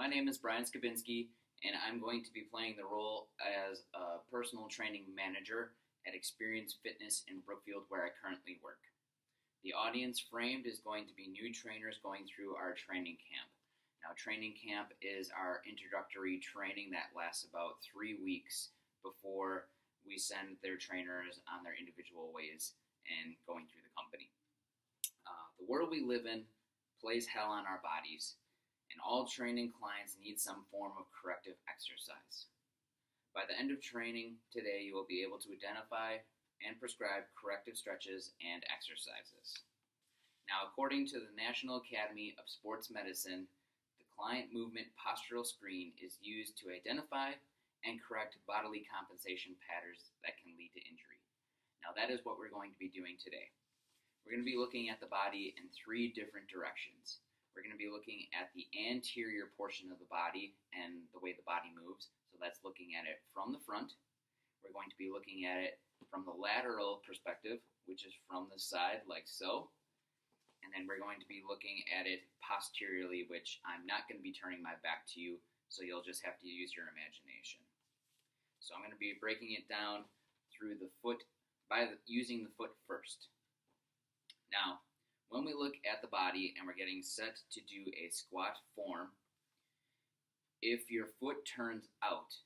My name is Brian Skibinski, and I'm going to be playing the role as a personal training manager at Experience Fitness in Brookfield, where I currently work. The audience framed is going to be new trainers going through our training camp. Now, training camp is our introductory training that lasts about 3 weeks before we send their trainers on their individual ways and going through the company. The world we live in plays hell on our bodies, and all training clients need some form of corrective exercise. By the end of training today, you will be able to identify and prescribe corrective stretches and exercises. Now, according to the National Academy of Sports Medicine, the client movement postural screen is used to identify and correct bodily compensation patterns that can lead to injury. Now, that is what we're going to be doing today. We're going to be looking at the body in 3 different directions. We're going to be looking at the anterior portion of the body and the way the body moves. So that's looking at it from the front. We're going to be looking at it from the lateral perspective, which is from the side, like so. And then we're going to be looking at it posteriorly, which I'm not going to be turning my back to you, so you'll just have to use your imagination. So I'm going to be breaking it down through the foot using the foot first. Now, when we look at the body and we're getting set to do a squat form, if your foot turns out,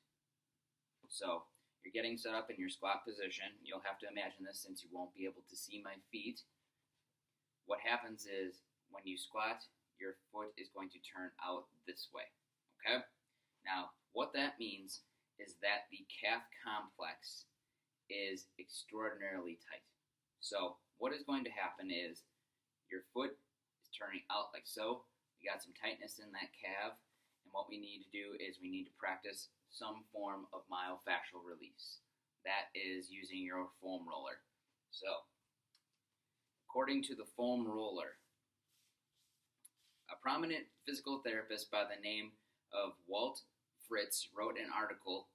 so you're getting set up in your squat position, you'll have to imagine this since you won't be able to see my feet. What happens is when you squat, your foot is going to turn out this way, okay? Now, what that means is that the calf complex is extraordinarily tight. So what is going to happen is your foot is turning out like so. We got some tightness in that calf, and what we need to do is we need to practice some form of myofascial release. That is using your foam roller. So, according to the foam roller, a prominent physical therapist by the name of Walt Fritz wrote an article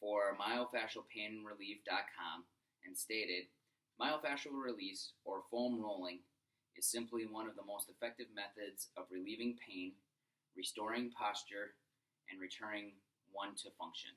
for myofascialpainrelief.com and stated, myofascial release, or foam rolling, is simply one of the most effective methods of relieving pain, restoring posture, and returning one to function.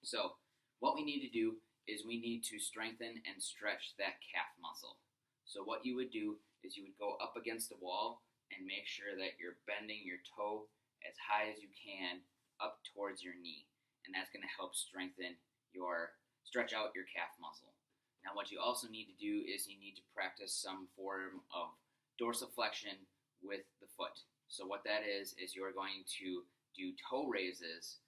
So, what we need to do is we need to strengthen and stretch that calf muscle. So what you would do is you would go up against the wall and make sure that you're bending your toe as high as you can up towards your knee. And that's going to help stretch out your calf muscle. Now, what you also need to do is you need to practice some form of dorsiflexion with the foot. So what that is you're going to do toe raises,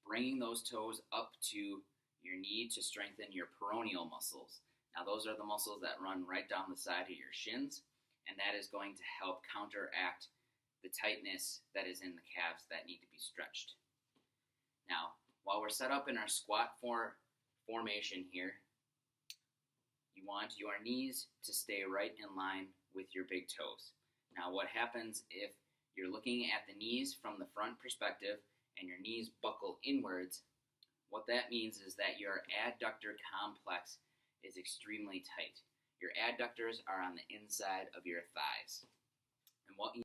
bringing those toes up to your knee to strengthen your peroneal muscles. Now, those are the muscles that run right down the side of your shins, and that is going to help counteract the tightness that is in the calves that need to be stretched. Now, while we're set up in our squat formation here, you want your knees to stay right in line with your big toes. Now, what happens if you're looking at the knees from the front perspective and your knees buckle inwards? What that means is that your adductor complex is extremely tight. Your adductors are on the inside of your thighs. And what